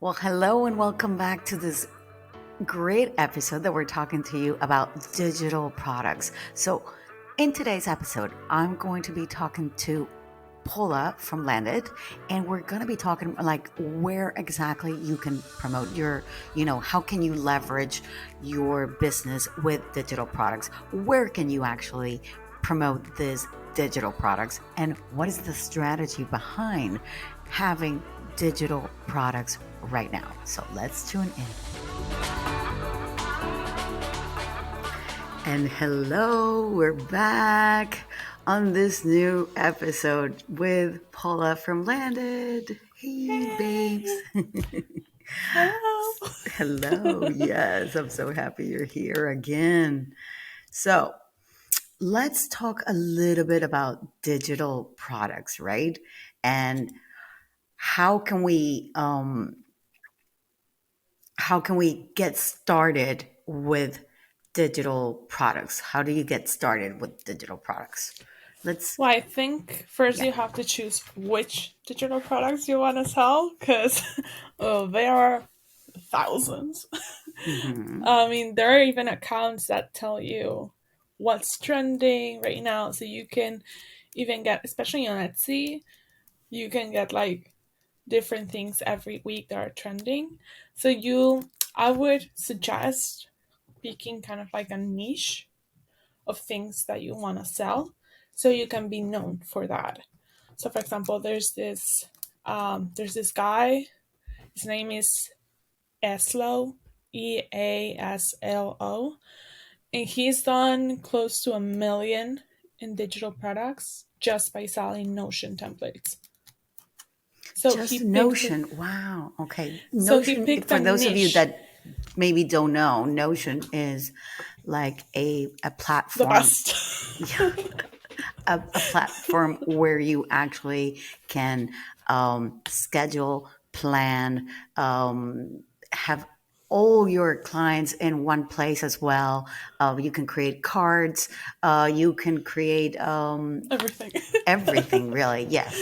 Well, hello and welcome back to this great episode that we're talking to you about digital products. So, in today's episode, I'm going to be talking to Paula from Landed, and we're going to be talking like where exactly you can promote how can you leverage your business with digital products? Where can you actually promote these digital products? And what is the strategy behind having digital products right now? So let's tune in. And hello, we're back on this new episode with Paula from Landed. Hey, babes. Yay! Hello. Hello. Yes, I'm so happy you're here again. So, let's talk a little bit about digital products, right? And how can we get started with digital products? How do you get started with digital products? Let's, Well, I think first yeah. you have to choose which digital products you want to sell because there are thousands. Hmm. I mean, there are even accounts that tell you what's trending right now. So you can even get, especially on Etsy, you can get like different things every week that are trending. I would suggest picking kind of like a niche of things that you want to sell so you can be known for that. So for example, there's this guy. His name is Eslo, Easlo, and he's done close to 1 million in digital products just by selling Notion templates. So he Just picked Notion. Wow. Okay. so he Notion, picked a for those of you niche. that maybe don't know, Notion is like a The platform. best. Yeah, a platform where you actually can schedule, plan, have all your clients in one place as well. You can create cards. You can create Everything. everything, really. Yes.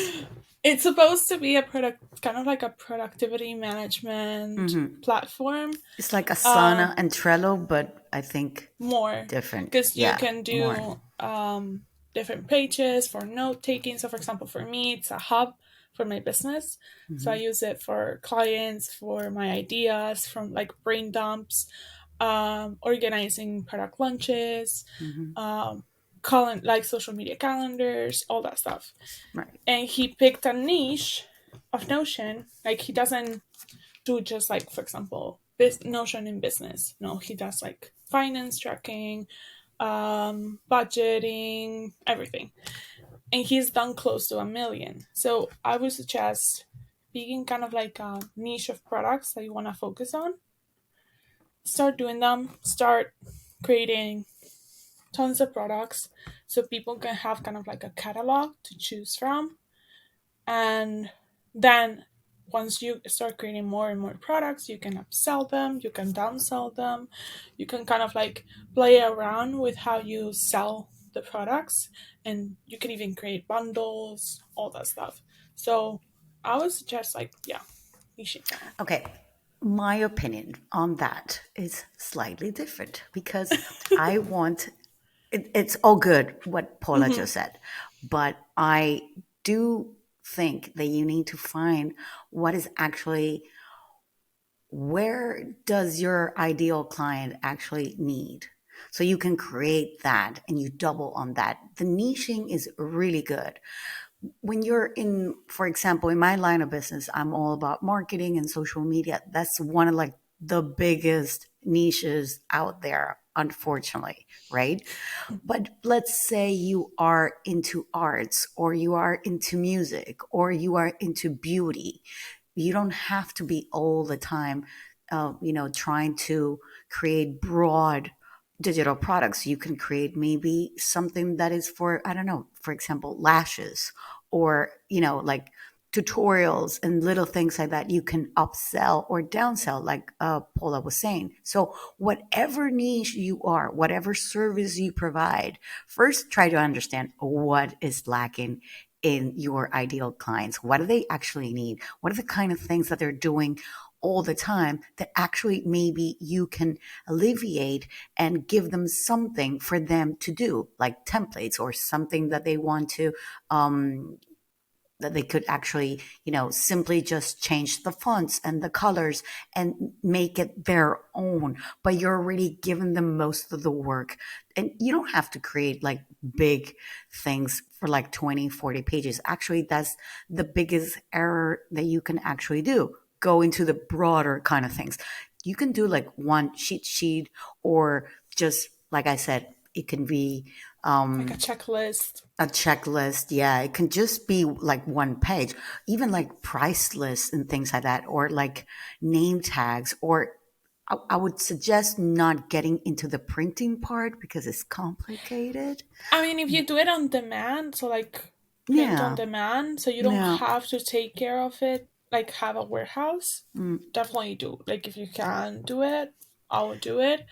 It's supposed to be a product, kind of like a productivity management Hmm. platform. It's like Uh, Asana and Trello, but I think More different. because you Yeah, can more. do different pages for note taking. So, for example, for me, it's a hub for my business. So I Hmm. use it for clients, for my ideas, from like brain dumps, organizing product launches, Hmm. calling like social media calendars, all that stuff. Right. And he picked a niche of Notion. Like he doesn't do just like, for example, Notion in business. No, he does like finance tracking, budgeting, everything. And he's done close to 1 million. So I would suggest picking kind of like a niche of products that you want to focus on. Start doing them. Start creating tons of products so people can have kind of like a catalog to choose from. And then once you start creating more and more products, you can upsell them, you can downsell them, you can kind of like play around with how you sell the products, and you can even create bundles, all that stuff. So I would suggest like, yeah, niching down. Okay. My opinion on that is slightly different because I want it's all good what Paula Mm-hmm. just said, but I do think that you need to find what is actually where does your ideal client actually need? So you can create that and you double on that. The niching is really good. When you're in, for example, in my line of business, I'm all about marketing and social media. That's one of like the biggest niches out there, unfortunately, right? But let's say you are into arts or you are into music or you are into beauty. You don't have to be all the time, trying to create broad digital products. You can create maybe something that is for, I don't know, for example, lashes or, like tutorials and little things like that. You can upsell or downsell, like Paula was saying. So, whatever niche you are, whatever service you provide, first try to understand what is lacking in your ideal clients. What do they actually need? What are the kind of things that they're doing all the time, that actually maybe you can alleviate and give them something for them to do, like templates or something that they want to that they could actually, simply just change the fonts and the colors and make it their own. But you're already giving them most of the work. And you don't have to create like big things for like 20, 40 pages. Actually, that's the biggest error that you can actually do. Go into the broader kind of things. You can do like one sheet, or just like I said, it can be Like a checklist. a checklist. Yeah, it can just be like one page, even like price lists and things like that, or like name tags. Or I would suggest not getting into the printing part because it's complicated. I mean, if you do it on demand, so like print on Yeah, demand, so you don't yeah, have to take care of it, like have a warehouse, mm, definitely do. Like if you can do it, I would do it.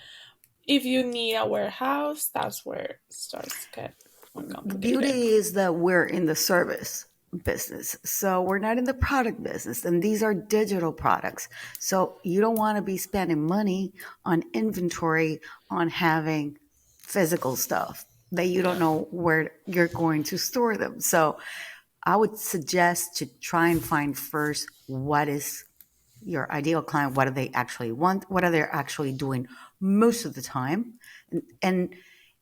If you need a warehouse, that's where it starts to get more the complicated. beauty is that we're in the service business. So we're not in the product business, and these are digital products. So you don't want to be spending money on inventory, on having physical stuff that you don't know where you're going to store them. So I would suggest to try and find first what is your ideal client, what do they actually want, what are they actually doing most of the time, and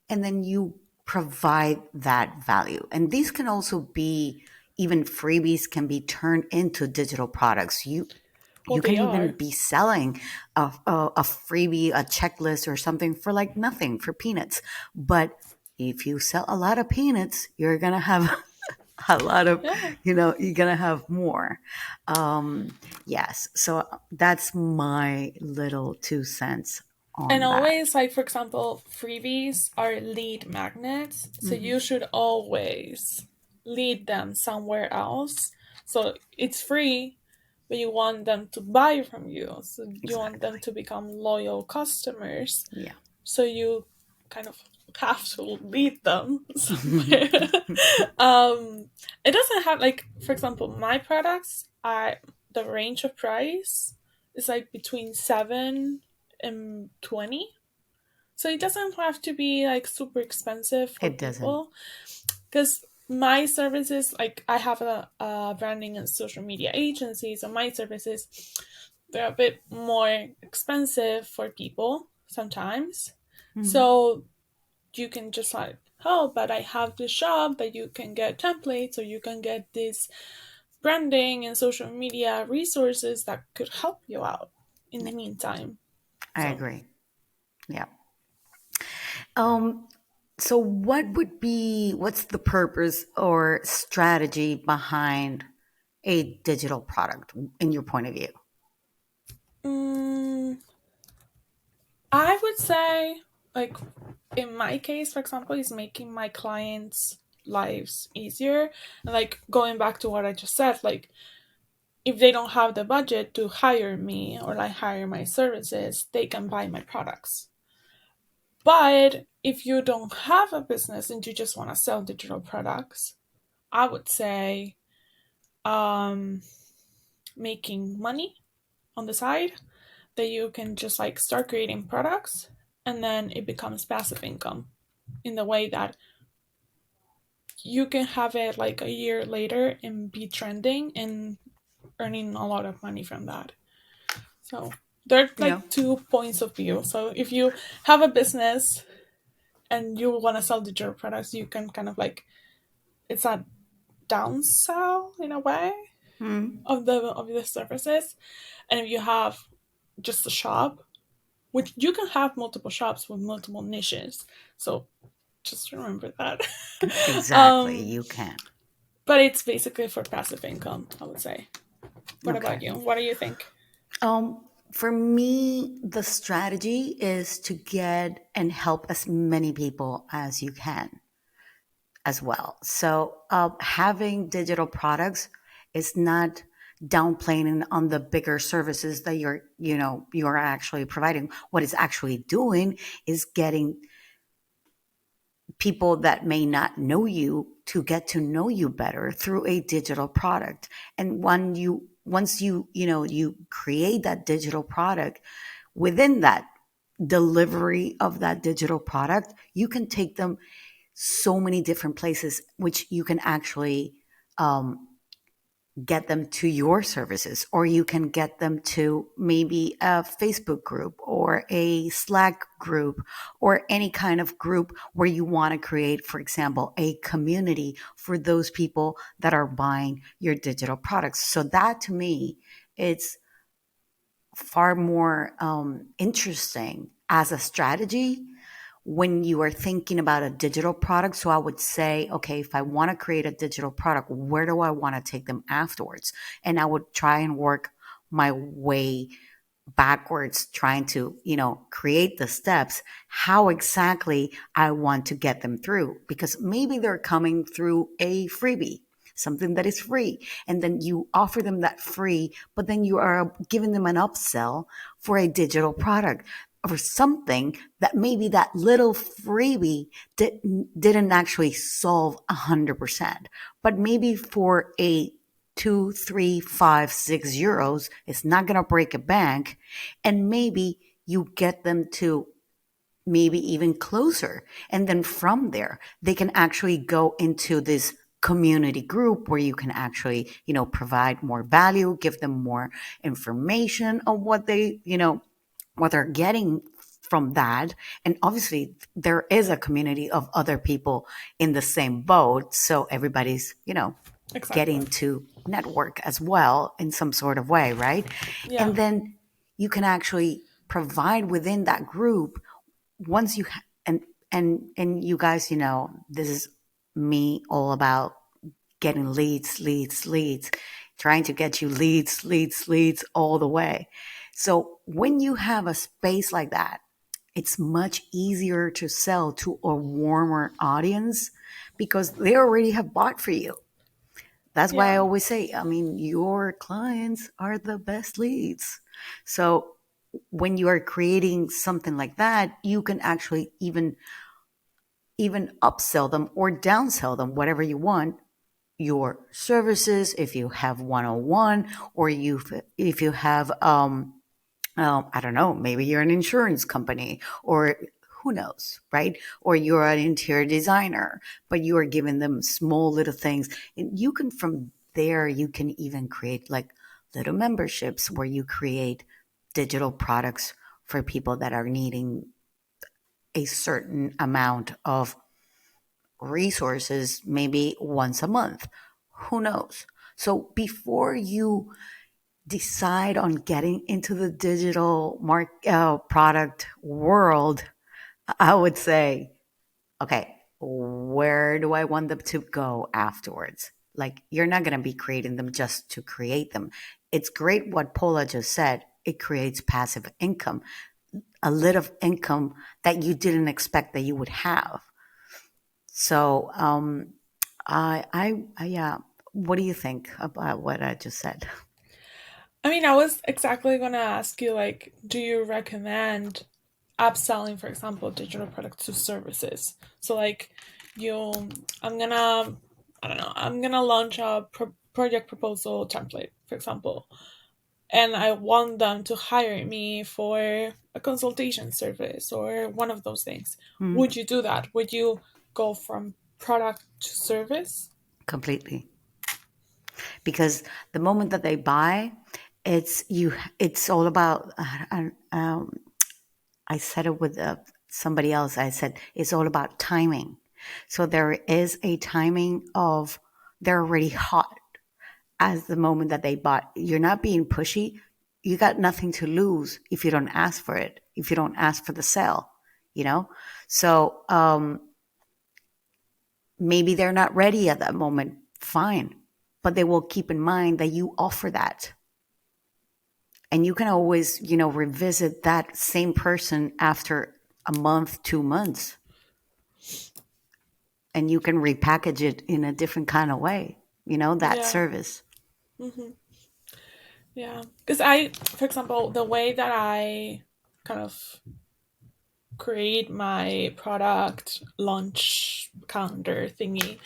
and then you provide that value. And these can also be, even freebies can be turned into digital products. Well, You they can even are. be selling a freebie, a checklist or something for like nothing, for peanuts. But if you sell a lot of peanuts, you're going to have a lot of, Yeah. you're going to have more. Yes. So that's my little 2 cents And on that. always, like, for example, freebies are lead magnets. So Mm-hmm. you should always lead them somewhere else. So it's free, but you want them to buy from you. So you want them Exactly. to become loyal customers. Yeah. So you kind of have to lead them somewhere. It doesn't have, like, for example, my products, the range of price is like between 7 and 20, so it doesn't have to be like super expensive for It doesn't. people, because my services, like I have a branding and social media agency, so my services, they're a bit more expensive for people sometimes. Mm-hmm. So you can just like, oh, but I have this shop that you can get templates, or you can get this branding and social media resources that could help you out in the meantime. I So, agree. Yeah. Um, so what's the purpose or strategy behind a digital product in your point of view? mm, I would say, like, in my case, for example, is making my clients' lives easier. And, like, going back to what I just said, like, if they don't have the budget to hire me or like hire my services, they can buy my products. But if you don't have a business and you just want to sell digital products, I would say um, making money on the side, that you can just like start creating products and then it becomes passive income, in the way that you can have it like a year later and be trending and earning a lot of money from that. So there are Yeah. like two points of view. So if you have a business and you want to sell digital products, you can kind of like, it's a downsell in a way Mm, of the services. And if you have just a shop, which you can have multiple shops with multiple niches, so just remember that. exactly. um You can. but it's basically for passive income, I would say. What Okay. about you? What do you think? For me, the strategy is to get and help as many people as you can as well. So, having digital products is not downplaying on the bigger services that you're actually providing. What it's actually doing is getting people that may not know you to get to know you better through a digital product. And once you create that digital product, within that delivery of that digital product, you can take them so many different places, which you can actually um, get them to your services, or you can get them to maybe a Facebook group or a Slack group or any kind of group where you want to create, for example, a community for those people that are buying your digital products. So that to me, it's far more interesting as a strategy when you are thinking about a digital product. So I would say, okay, if I want to create a digital product, where do I want to take them afterwards? And I would try and work my way backwards, trying to create the steps, how exactly I want to get them through, because maybe they're coming through a freebie, something that is free, and then you offer them that free, but then you are giving them an upsell for a digital product or something that maybe that little freebie didn't actually solve 100%, but maybe for a 2, 3, 5, 6 euros, it's not going to break a bank. And maybe you get them to maybe even closer. And then from there, they can actually go into this community group where you can actually, provide more value, give them more information on what they're getting from that. And obviously, there is a community of other people in the same boat. So everybody's, Exactly. getting to network as well in some sort of way, right? Yeah. And then you can actually provide within that group once you and you guys, this is me all about getting leads, trying to get you leads all the way. So when you have a space like that, it's much easier to sell to a warmer audience because they already have bought for you. That's why I Yeah. always say, I mean, your clients are the best leads. So when you are creating something like that, you can actually even upsell them or downsell them, whatever you want, your services if you have one-on-one, or if you have I don't know, maybe you're an insurance company, or who knows, right? Or you're an interior designer, but you are giving them small little things. And you can, from there, you can even create like little memberships where you create digital products for people that are needing a certain amount of resources, maybe once a month. Who knows? So before you decide on getting into the digital product world, I would say, okay, where do I want them to go afterwards? Like, you're not going to be creating them just to create them. It's great what Paula just said. It creates passive income, a little income that you didn't expect that you would have. So, yeah. What do you think about what I just said? I mean, I was exactly going to ask you, like, do you recommend upselling, for example, digital products to services? So, like, you, I'm gonna, I don't know, I'm gonna launch a project proposal template, for example, and I want them to hire me for a consultation service or one of those things. Hmm. Would you do that? Would you go from product to service? Completely. Because the moment that they buy, it's all about I said it with somebody else. I said it's all about timing. So there is a timing of, they're already hot as the moment that they bought. You're not being pushy. You got nothing to lose if you don't ask for it, if you don't ask for the sale, you know? So maybe they're not ready at that moment. Fine. But they will keep in mind that you offer that. And you can always, revisit that same person after a month, 2 months, and you can repackage it in a different kind of way, that Yeah. service. Hmm. Yeah. Because I, for example, the way that I kind of create my product launch calendar thingy,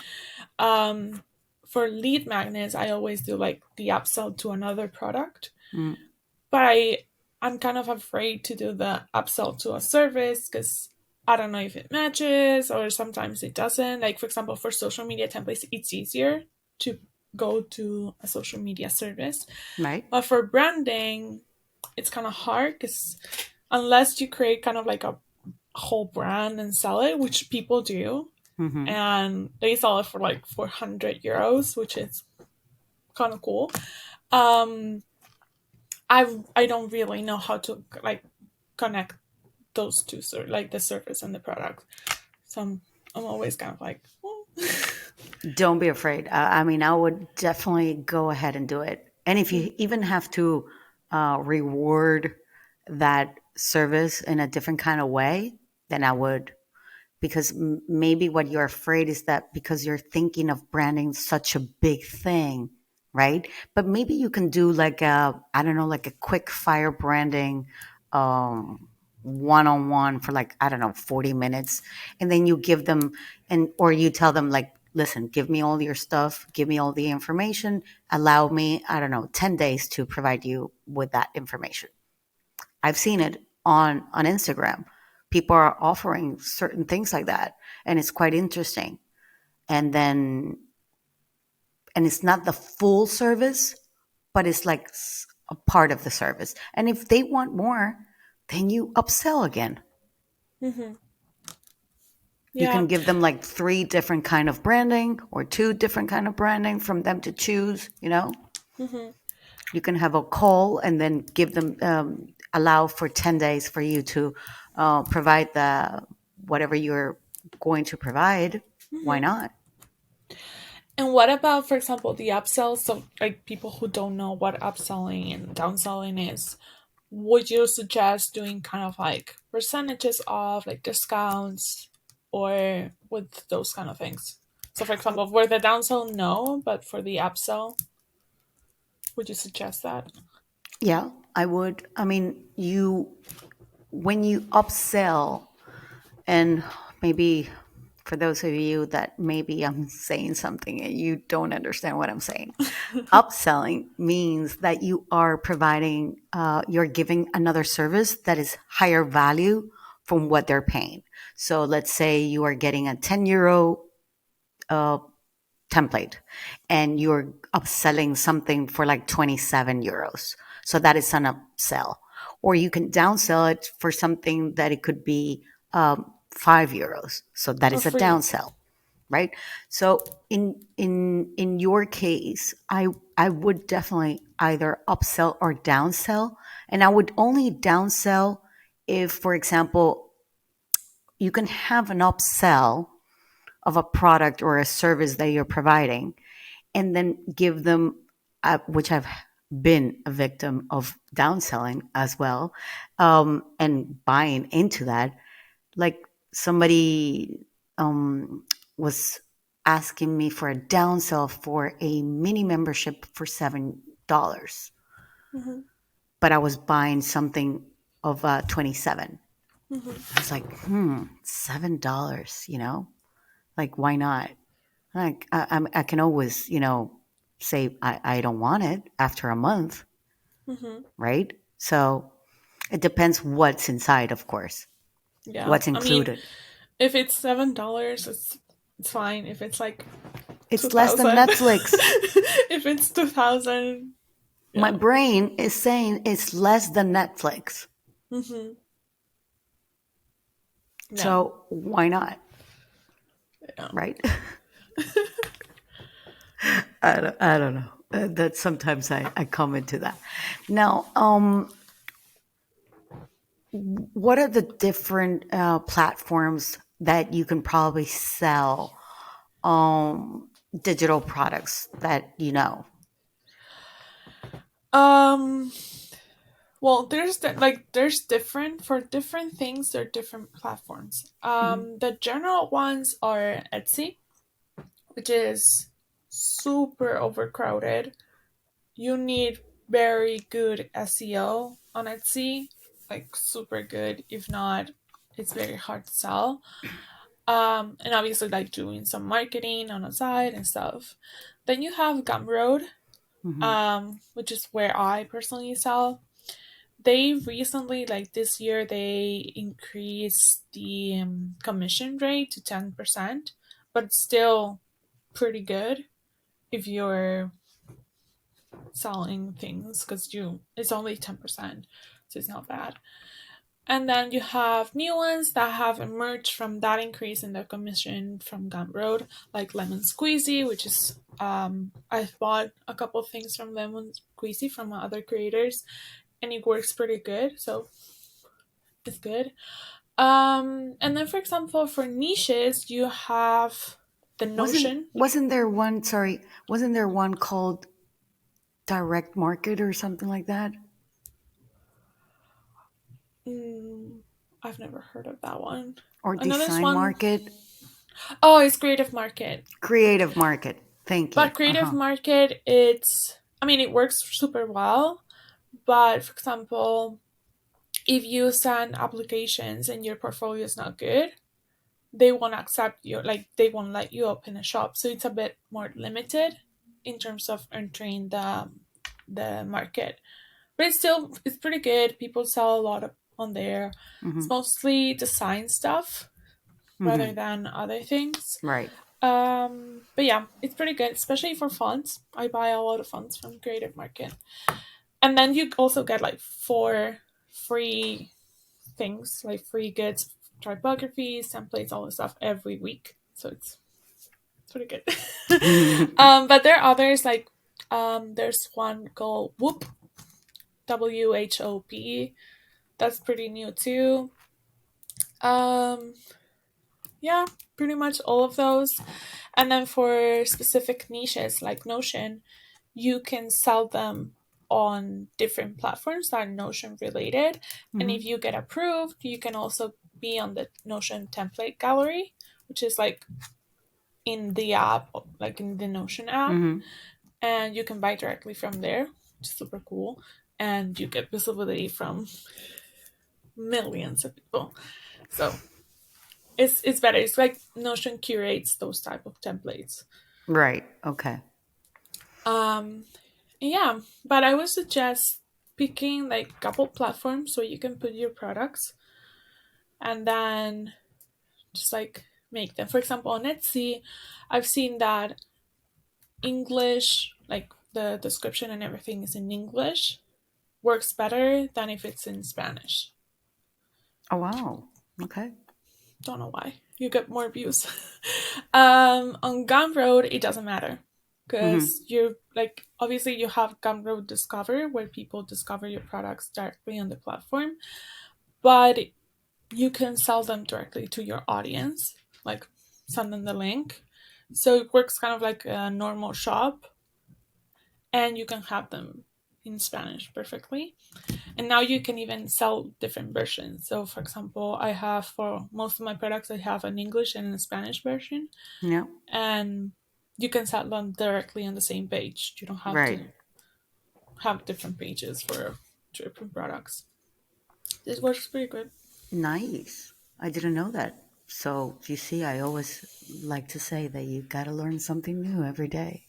um, for lead magnets, I always do like the upsell to another product, Mm, but I'm kind of afraid to do the upsell to a service because I don't know if it matches or sometimes it doesn't. Like for example, for social media templates, it's easier to go to a social media service, right. but for branding, it's kind of hard because unless you create kind of like a whole brand and sell it, which people do, Hmm. and they sell it for like 400 euros, which is kind of cool. Um, I don't really know how to like connect those two, like the service and the product. So I'm always kind of like, well, Don't be afraid. I mean, I would definitely go ahead and do it. And if mm-hmm, you even have to reward that service in a different kind of way, then I would. Because maybe what you're afraid is that because you're thinking of branding such a big thing, right? But maybe you can do like a, I don't know, like a quick fire branding one on one for like, I don't know, 40 minutes. And then you give them, and, or you tell them, like, listen, give me all your stuff, give me all the information, allow me, I don't know, 10 days to provide you with that information. I've seen it on Instagram. People are offering certain things like that, and it's quite interesting. And then, and it's not the full service, but it's like a part of the service. And if they want more, then you upsell again. mm-hmm. You Yeah, can give them like three different kind of branding or two different kind of branding from them to choose. mm-hmm. You can have a call and then give them allow for 10 days for you to provide the whatever you're going to provide. Why Mm-hmm. not? And what about, for example, the upsells? So, like people who don't know what upselling and downselling is, would you suggest doing kind of like percentages off, like discounts, or with those kind of things? So, for example, for the downsell, no, but for the upsell, would you suggest that? Yeah, I would. I mean, you when you upsell, and maybe for those of you that maybe I'm saying something and you don't understand what I'm saying, upselling means that you are providing, you're giving another service that is higher value from what they're paying. So let's say you are getting a 10 euro uh, template and you're upselling something for like 27 euros. So that is an upsell. Or you can downsell it for something that it could be 5 euros. So that Or is a free? downsell, right? So in your case, I would definitely either upsell or downsell, and I would only downsell if, for example, you can have an upsell of a product or a service that you're providing, and then give them, which I've been a victim of downselling as well, and buying into that. Like somebody was asking me for a downsell for a mini membership for $7, Mm-hmm. but I was buying something of 27. Mm-hmm. I was like, $7, like why not? Like I can always, say I don't want it after a month, Mm-hmm. right? So it depends what's inside, of course, Yeah. what's I mean, included. if it's $7, it's fine. If it's like two It's less than thousand, Netflix. if it's 2,000, My yeah. brain is saying it's less than Netflix. Mm-hmm. Yeah. So why not? Yeah. Right? I don't know. That sometimes I come into that. Now, what are the different platforms that you can probably sell digital products that you know? Um. Well, there's different for different things. There are different platforms. Mhm. The general ones are Etsy, which is super overcrowded. You need very good SEO on Etsy, like super good. If not, it's very hard to sell. And obviously like doing some marketing on the side and stuff. Then you have Gumroad, Hmm. which is where I personally sell. They recently, like this year, they increased the commission rate to 10%, but it's still pretty good if you're selling things because it's only 10%, so it's not bad. And then you have new ones that have emerged from that increase in the commission from Gumroad, like Lemon Squeezy, which is I've bought a couple of things from Lemon Squeezy from other creators, and it works pretty good. So it's good. And then for example, for niches, you have the Wasn't Notion. wasn't there one? Sorry, wasn't there one called direct market or something like that, Mm, I've never heard of that one. or I know there's design one. market, Oh, it's Creative Market. creative market? Thank you. But Uh Creative huh. Market, I mean, it works super well. But for example, if you send applications and your portfolio is not good, they won't accept you, like, they won't let you open a shop. So it's a bit more limited in terms of entering the market. But it's pretty good. People sell a lot on there. It's Hmm. mostly design stuff rather Hmm. than other things. Right. But yeah, it's pretty good, especially for fonts. I buy a lot of fonts from Creative Market. And then you also get like 4 free things, like free goods, typographies, templates, all this stuff every week. So it's pretty good. But there are others like there's one called Whoop, WHOP. That's pretty new too. Um, yeah, pretty much all of those. And then for specific niches like Notion, you can sell them on different platforms that are Notion related. And if Hmm. you get approved, you can also be on the Notion template gallery, which is like in the app, like in the Notion app. Hmm. And you can buy directly from there, which is super cool. And you get visibility from millions of people. So it's better. It's like Notion curates those type of templates. Right. Okay. Um, yeah, but I would suggest picking like a couple platforms where you can put your products and then just like make them. For example, on Etsy, I've seen that English, like the description and everything is in English, works better than if it's in Spanish. Oh wow. Okay. Don't know why. You get more views. On Gumroad, it doesn't matter Hmm. because you're like obviously you have Gumroad Discover where people discover your products directly on the platform, but you can sell them directly to your audience, like send them the link. So it works kind of like a normal shop, and you can have them in Spanish perfectly. And now you can even sell different versions. So, for example, I have for most of my products, I have an English and a Spanish version, Yeah. and you can sell them directly on the same page. You don't have Right. to have different pages for different products. This works pretty good. Nice. I didn't know that. So you see, I always like to say that you got to learn something new every day.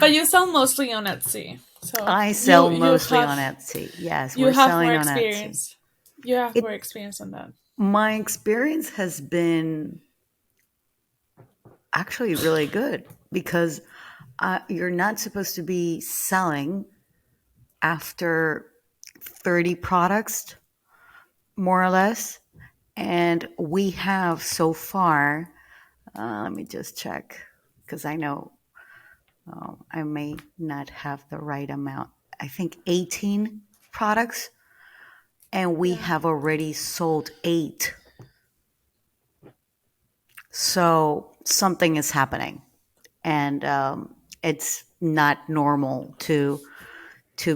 But you sell mostly on Etsy, so I you sell you mostly on have Etsy. Yes, you we're have more selling on Etsy. experience. You have more It experience on that. My experience has been actually really good because you're not supposed to be selling after 30 products, more or less. And we have so far, let me just check because I know I may not have the right amount. I think 18 products, and we Yeah. have already sold 8. So something is happening, and it's not normal to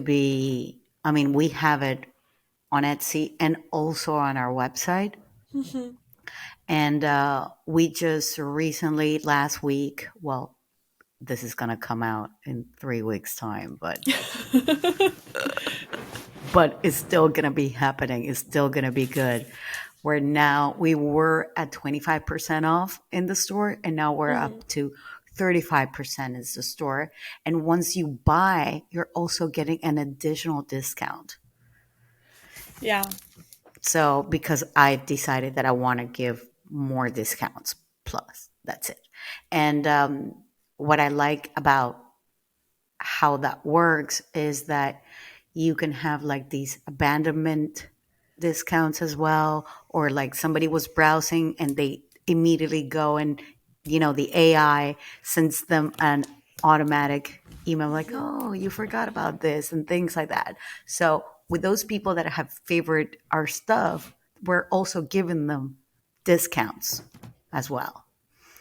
be. I mean, we have it on Etsy and also on our website. Hmm. And we just recently, last week, well, this is going to come out in 3 weeks' time, but it's still going to be happening. It's still going to be good. where now we were at 25% off in the store and now we're Hmm. up to 35% in the store. And once you buy, you're also getting an additional discount. Yeah. So because I decided that I want to give more discounts plus, that's it. And what I like about how that works is that you can have like these abandonment discounts as well, or like somebody was browsing and they immediately go and, the AI sends them an automatic email like, oh, you forgot about this and things like that. So with those people that have favored our stuff, we're also giving them discounts as well.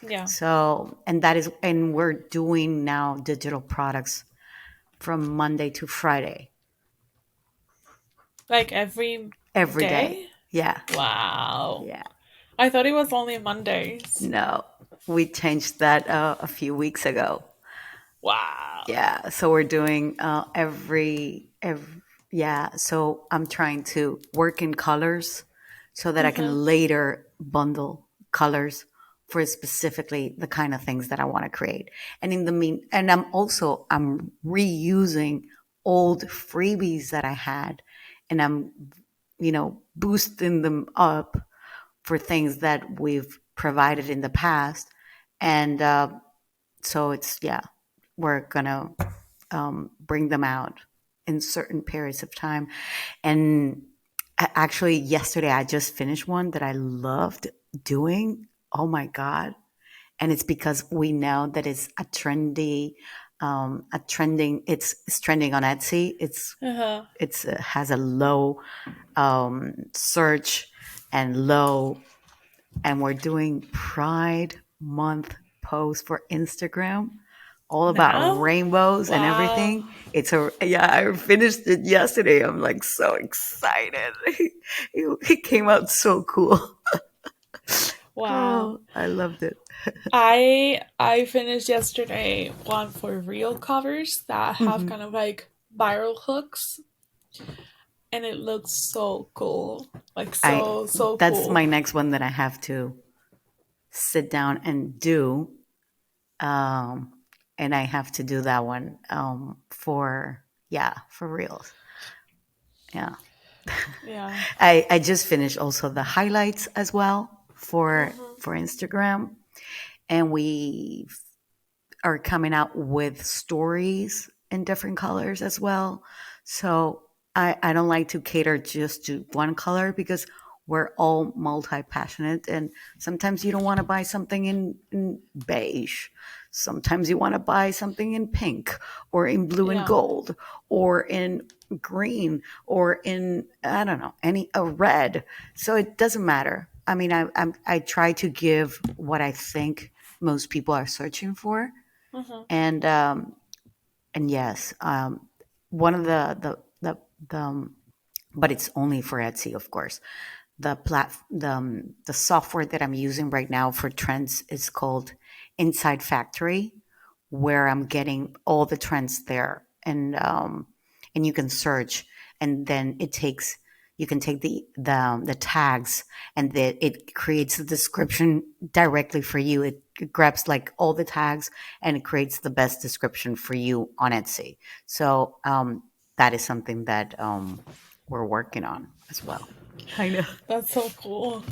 Yeah. So, and we're doing now digital products from Monday to Friday, Like every every day. day? Yeah. Wow. Yeah. I thought it was only Mondays. No, we changed that a few weeks ago. Wow. Yeah. So we're doing every, yeah. So I'm trying to work in colors so that I Uh-huh. can later bundle colors for specifically the kind of things that I want to create. And and I'm reusing old freebies that I had and I'm, boosting them up for things that we've provided in the past. And so yeah, we're going to bring them out in certain periods of time. And actually, yesterday I just finished one that I loved doing. Oh my God. And it's because we know that it's it's trending on Etsy. Uh-huh. It's has a low search and low, and we're doing Pride Month posts for Instagram, all about Now? rainbows and Wow. everything. Yeah, I finished it yesterday. I'm like so excited. It came out so cool. Wow. Oh, I loved it. I finished yesterday one for real covers that have Hmm. kind of like viral hooks, and it looks so cool. Like I so That's cool. my next one that I have to sit down and do. Um, and I have to do that one for reals. Yeah. Yeah. I just finished also the highlights as well Mhm. for Instagram, and we are coming out with stories in different colors as well. So I don't like to cater just to one color because we're all multi passionate, and sometimes you don't want to buy something in beige. Sometimes you want to buy something in pink or in blue and Yeah. gold or in green or in, I don't know, any a red. So it doesn't matter. I mean, I try to give what I think most people are searching for, Mhm. and yes, one of the but it's only for Etsy, of course. The software that I'm using right now for trends is called Inside Factory, where I'm getting all the trends there, and you can search, and then you can take the tags, and it creates the description directly for you. It grabs like all the tags and it creates the best description for you on Etsy. So that is something that we're working on as well. I know. That's so cool.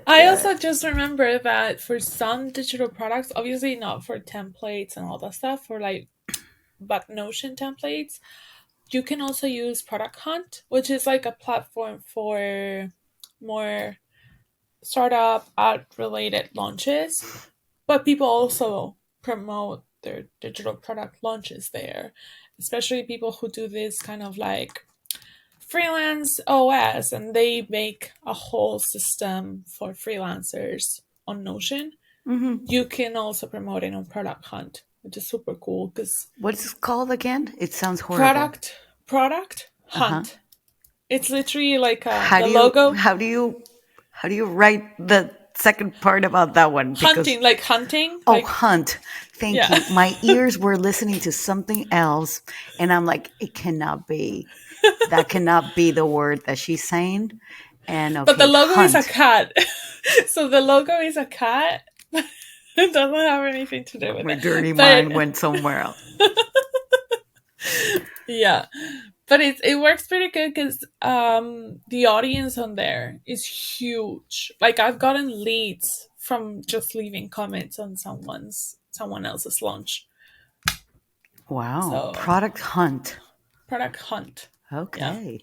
I Yeah. also just remember that for some digital products, obviously not for templates and all that stuff, for like but Notion templates, you can also use Product Hunt, which is like a platform for more startup ad related launches. But people also promote their digital product launches there, especially people who do this kind of like freelance OS, and they make a whole system for freelancers on Notion. Hmm. You can also promote it on Product Hunt, which is super cool because What's it called again? It sounds horrible. product Uh huh. hunt. It's literally like How the do you logo how do you how do you write the second part about that one? Because hunting, oh, like hunt. Thank yeah. you. My ears were listening to something else, and I'm like, it cannot be. That cannot be the word that she's saying. And But the okay, logo is a hunt. cat. So the logo is a cat. It doesn't have anything to do with My it. dirty But mind went somewhere else. yeah, but it works pretty good because the audience on there is huge. Like I've gotten leads from just leaving comments on someone else's launch. Wow. So Product hunt. product hunt. Yeah. Okay.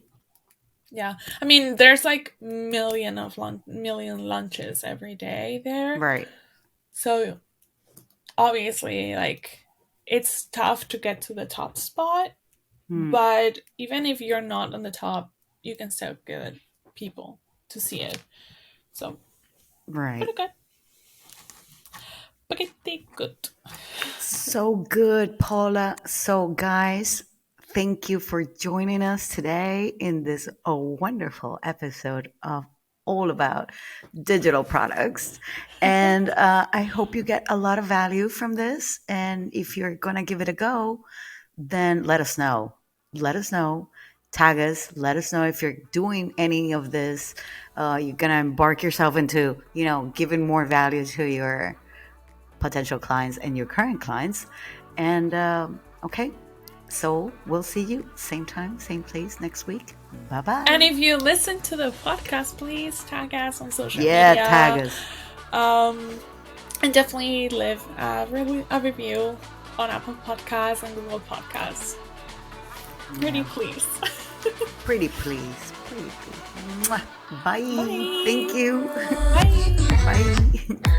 Yeah. I mean, there's like million lunches every day there. Right. So obviously, like, it's tough to get to the top spot, Hmm. but even if you're not on the top, you can still get people to see it. So Right. pretty good. Pretty good. So good, Paula. So, guys, thank you for joining us today in this wonderful episode of all about digital products. And I hope you get a lot of value from this. And if you're going to give it a go, then let us know. Let us know. Tag us. Let us know if you're doing any of this. You're going to embark yourself into, giving more value to your potential clients and your current clients. And okay, so we'll see you same time, same place next week. Bye And bye. if you listen to the podcast, please tag us on social Yeah, tag media. us. And definitely leave a review on Apple Podcasts and Google Podcasts. Pretty please. Pretty please. Pretty please. Mwah. Bye. Bye. Thank you. Bye. Bye.